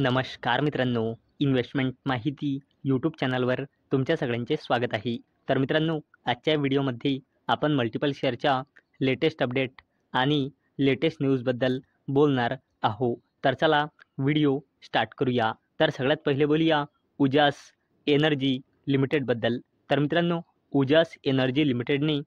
नमस्कार मित्रांनो, इन्व्हेस्टमेंट माहिती यूट्यूब चॅनलवर तुमच्या सगळ्यांचे स्वागत आहे. तर मित्रांनो, आजच्या व्हिडिओमध्ये आपण मल्टिपल शेअरच्या लेटेस्ट अपडेट आणि लेटेस्ट न्यूजबद्दल बोलणार आहोत. तर चला व्हिडिओ स्टार्ट करूया. तर सगळ्यात पहिले बोलूया उजास एनर्जी लिमिटेडबद्दल. तर मित्रांनो, उजास एनर्जी लिमिटेडने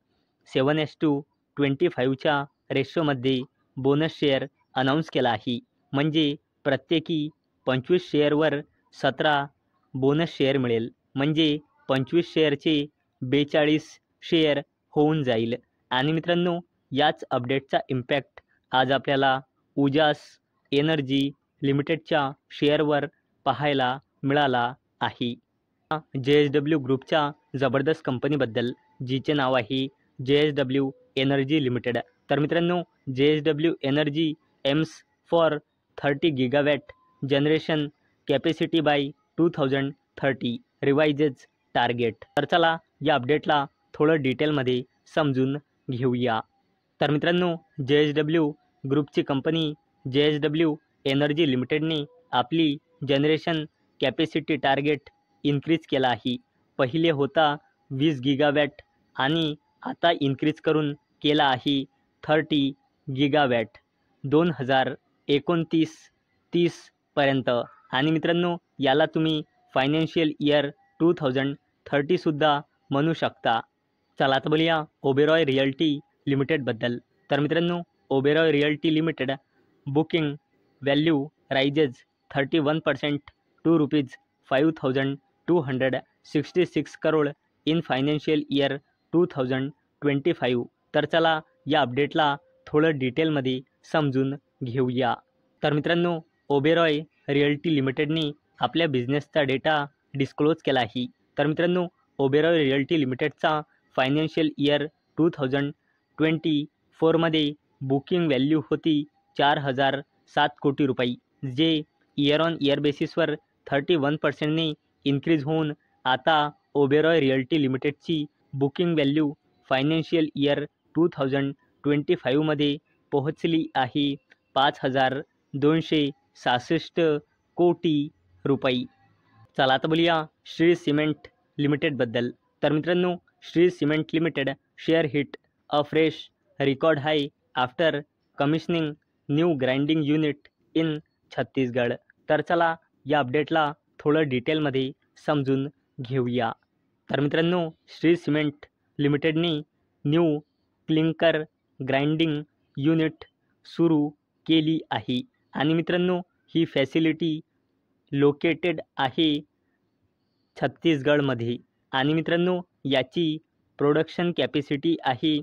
7:25च्या रेशोमध्ये बोनस शेअर अनाऊन्स केला आहे. म्हणजे प्रत्येकी 25 शेअरवर 17 बोनस शेअर मिळेल. म्हणजे 25 शेअरचे 42 शेअर होऊन जाईल. आणि मित्रांनो, याच अपडेटचा इम्पॅक्ट आज आपल्याला उजास एनर्जी लिमिटेडच्या शेअरवर पाहायला मिळाला आहे. JSW ग्रुपच्या जबरदस्त कंपनीबद्दल, जिचे नाव आहे JSW एनर्जी लिमिटेड. तर मित्रांनो, JSW energy aims for 30 gigawatt generation capacity by 2030 revises target. तर चला या अपडेटला थोडं डिटेलमध्ये समजून घेऊया. तर मित्रांनो, JSW ग्रुपची कंपनी JSW एनर्जी लिमिटेडने आपली जनरेशन कॅपॅसिटी टार्गेट इन्क्रीज केला आहे. पहिले होता 20 गिगावॅट आणि आता इन्क्रीज करून केला आहे 30 गिगावॅट 2029-30 पर्यंत. आणि मित्रांनो, याला तुम्ही फायनान्शियल इयर 2030 सुद्धा म्हणू शकता. चला आता बोलूया ओबेरॉय रिअल्टी लिमिटेडबद्दल. तर मित्रांनो, Oberoi Realty Limited booking value raises 31% to ₹5,266 crore in financial year 2025. तर चला या अपडेटला थोडं डिटेलमध्ये समजून घेऊया. तर मित्रांनो, ओबेरॉय रिअल्टी लिमिटेडने आपल्या बिझनेसचा डेटा डिस्क्लोज केला आहे. तर मित्रांनो, ओबेरॉय रिअल्टी लिमिटेडचा फायनान्शियल इयर 2024मध्ये बुकिंग व्हॅल्यू होती 4,007 कोटी रुपये, जे इयर ऑन इयर बेसिसवर 31%ने इन्क्रीज होऊन आता ओबेरॉय रिअल्टी लिमिटेडची बुकिंग व्हॅल्यू फायनान्शियल इयर 2025मध्ये पोहोचली आहे 5,266 कोटी रुपये. चला आता बोलूया श्री सिमेंट लिमिटेडबद्दल. तर मित्रांनो, Shree cement limited share hit a fresh record high after commissioning new grinding unit in Chhattisgarh. तर चला या अपडेटला थोडं डिटेलमध्ये समजून घेऊया. तर मित्रांनो, श्री सिमेंट लिमिटेडने न्यू क्लिंकर ग्राइंडिंग युनिट सुरू केली आहे. आणि मित्रांनो, ही फॅसिलिटी लोकेटेड आहे छत्तीसगडमध्ये. आणि मित्रांनो, याची प्रोडक्शन कॅपॅसिटी आहे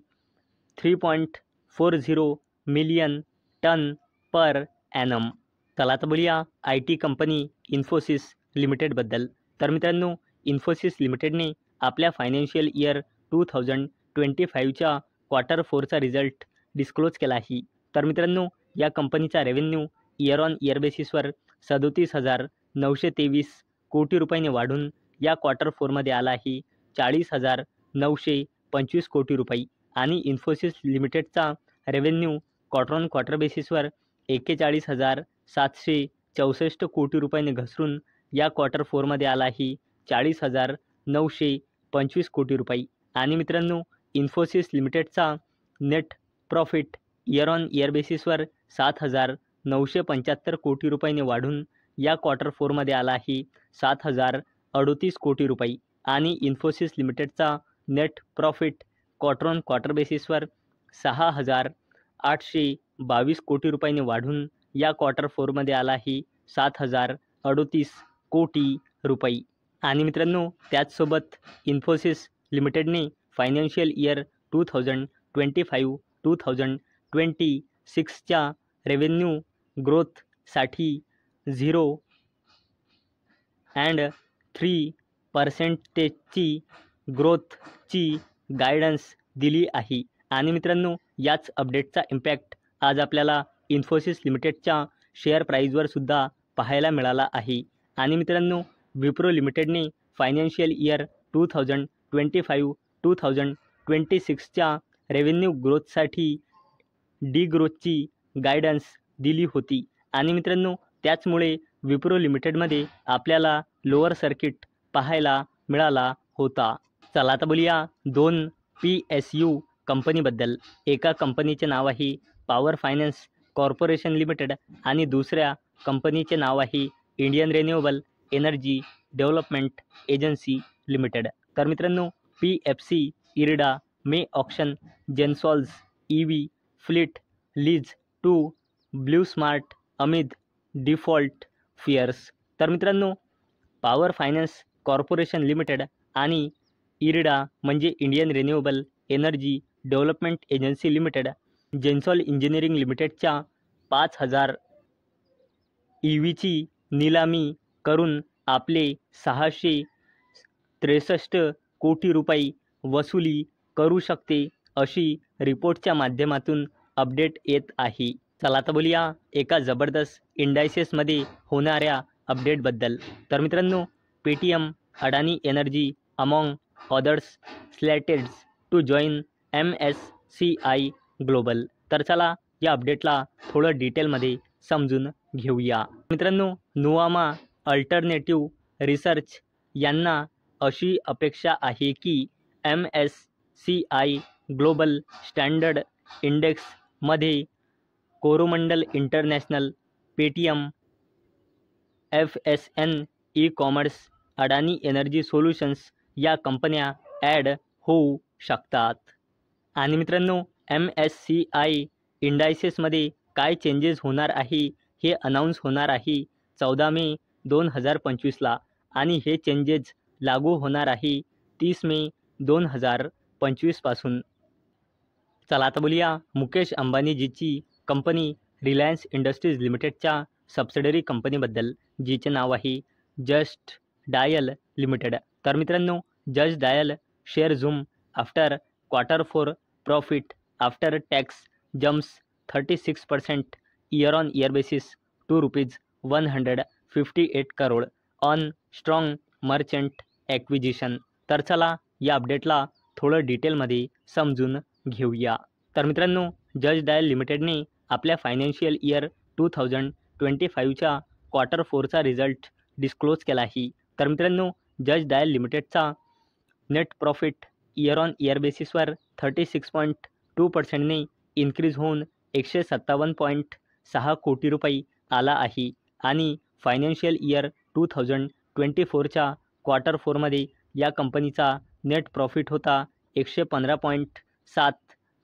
3.40 मिलियन टन पर ॲनम. चला आता बोलूया IT कंपनी इन्फोसिस लिमिटेडबद्दल. तर मित्रांनो, इन्फोसिस लिमिटेडने आपल्या फायनान्शियल इयर 2025च्या Q4चा रिझल्ट डिस्क्लोज केला आहे. तर मित्रांनो, या कंपनीचा रेव्हेन्यू इयर ऑन इयर बेसिसवर 37,923 कोटी रुपयांनी वाढून या Q4मध्ये आला आहे 40,925 कोटी रुपये. आणि इन्फोसिस लिमिटेडचा रेव्हेन्यू क्वार्टर ऑन क्वार्टर बेसिसवर 41,764 कोटी रुपयांनी घसरून या Q4मध्ये आला आहे 40,925 कोटी रुपये. आणि मित्रांनो, इन्फोसिस लिमिटेडचा net profit year on year बेसिसवर 7,975 कोटी रुपयांनी वाढून या Q4मध्ये आला आहे 7,038 कोटी रुपये. आणि इन्फोसिस लिमिटेडचा net profit quarter on quarter बेसिसवर 6,822 कोटी रुपयांनी वाढून या Q4मध्ये आला आहे 7,038 कोटी रुपये. आणि मित्रांनो, त्याचसोबत इन्फोसिस लिमिटेडने फायनान्शियल इयर 2025-2026च्या रेव्हेन्यू ग्रोथसाठी 0.3% ग्रोथची गायडन्स दिली आहे. आणि मित्रांनो, याच अपडेटचा इम्पॅक्ट आज आपल्याला इन्फोसिस लिमिटेडच्या शेअर प्राईजवर सुद्धा पाहायला मिळाला आहे. आणि मित्रांनो, विप्रो लिमिटेडने फायनान्शियल इयर 2025-2026च्या रेव्हेन्यू ग्रोथसाठी डिग्रोथची गायडन्स दिली होती. आणि मित्रांनो, त्याचमुळे विप्रो लिमिटेडमध्ये आपल्याला लोअर सर्किट पाहायला मिळाला होता. चला आता बोलूया 2 PSU कंपनीबद्दल. एका कंपनीचे नाव आहे पॉवर फायनान्स कॉर्पोरेशन लिमिटेड आणि दुसऱ्या कंपनीचे नाव आहे Indian renewable energy development agency limited. तर मित्रांनो, PFC IREDA may auction Gensol's EV fleet lease to BluSmart amid default fears. तर मित्रांनो, पॉवर फायनान्स कॉर्पोरेशन लिमिटेड आणि इरिडा म्हणजे Indian renewable energy development agency limited Gensol engineering लिमिटेडच्या 5,000 EVची निलामी करून आपले 663 कोटी रुपये वसुली करू शकते, अशी रिपोर्टच्या माध्यमातून अपडेट येत आहे. चला आता बोलूया एका जबरदस्त इंडायसेसमध्ये होणाऱ्या अपडेटबद्दल. तर मित्रांनो, Paytm Adani energy among others slated to join MSCI global. तर चला या अपडेटला थोडं डिटेलमध्ये समजून घेऊया. मित्रांनो, नुवामा अल्टरनेटिव्ह रिसर्च यांना अशी अपेक्षा आहे की MSCI ग्लोबल स्टँडर्ड इंडेक्समध्ये Coromandel international, Paytm, FSN e commerce, Adani energy solutions या कंपन्या ॲड होऊ शकतात. आणि मित्रांनो, MSCI इंडायसेसमध्ये काय चेंजेस होणार आहे हे अनाऊन्स होणार आहे 14 मे 2025ला आणि हे चेंजेस लागू होणार आहे 30 मे 2025 पासून. चला आता बोलूया मुकेश अंबानीजीची कंपनी रिलायन्स इंडस्ट्रीज लिमिटेडच्या सबसिडरी कंपनीबद्दल, जिचे नाव आहे जस्ट डायल लिमिटेड. तर मित्रांनो, just Dial share zoom after Q4 profit after tax jumps 36% year on year basis to ₹158 crore on strong merchant acquisition. तर चला या अपडेटला थोडं डिटेलमध्ये समजून घेऊया. तर मित्रांनो, जस्ट डायल लिमिटेडने आपल्या फायनान्शियल इयर 2025च्या Q4चा रिझल्ट डिस्क्लोज केला आहे. तर मित्रांनो, जस्ट डायल लिमिटेडचा net profit year on year बेसिसवर 36.2%ने इन्क्रीज होऊन 157.6 कोटी रुपये आला आहे आणि फायनान्शियल इयर 2024च्या Q4मध्ये या कंपनीचा नेट प्रॉफिट होता 115.7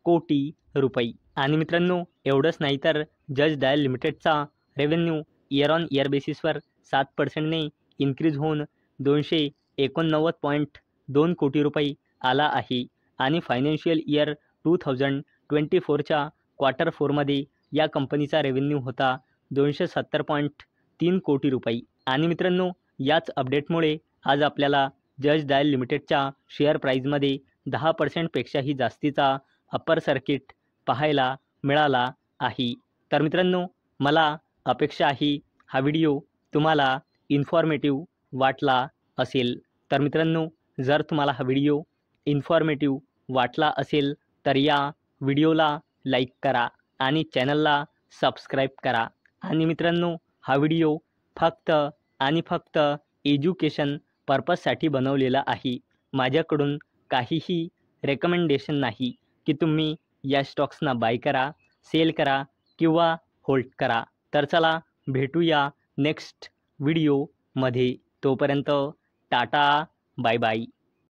कोटी रुपये. आणि मित्रांनो, एवढंच नाही तर जस्ट डायल लिमिटेडचा रेव्हेन्यू इयर ऑन इयर बेसिसवर 7%ने इन्क्रीज होऊन 289.2 कोटी रुपये आला आहे आणि फायनान्शियल इयर 2024च्या Q4मध्ये या कंपनीचा रेव्हेन्यू होता 270.3 कोटी रुपये. आणि मित्रांनो, याच अपडेटमुळे आज आपल्याला जस्ट डायल लिमिटेडच्या शेअर प्राईजमध्ये 10%पेक्षाही जास्तीचा अप्पर सर्किट पाहायला मिळाला आहे. तर मित्रांनो, मला अपेक्षा आहे हा व्हिडिओ तुम्हाला इन्फॉर्मेटिव्ह वाटला असेल. तर मित्रांनो, जर तुम्हाला हा व्हिडिओ इन्फॉर्मेटिव्ह वाटला असेल तर या व्हिडिओला लाईक करा आणि चॅनलला सबस्क्राईब करा. आणि मित्रांनो, हा व्हिडिओ फक्त आणि फक्त एज्युकेशन पर्पजसाठी बनवलेला आहे. माझ्याकडून काहीही रेकमेंडेशन नाही की तुम्ही या स्टॉक्सना बाय करा, सेल करा किंवा होल्ड करा. तर चला भेटूया नेक्स्ट व्हिडिओमध्ये. तोपर्यंत टाटा, बाय बाय.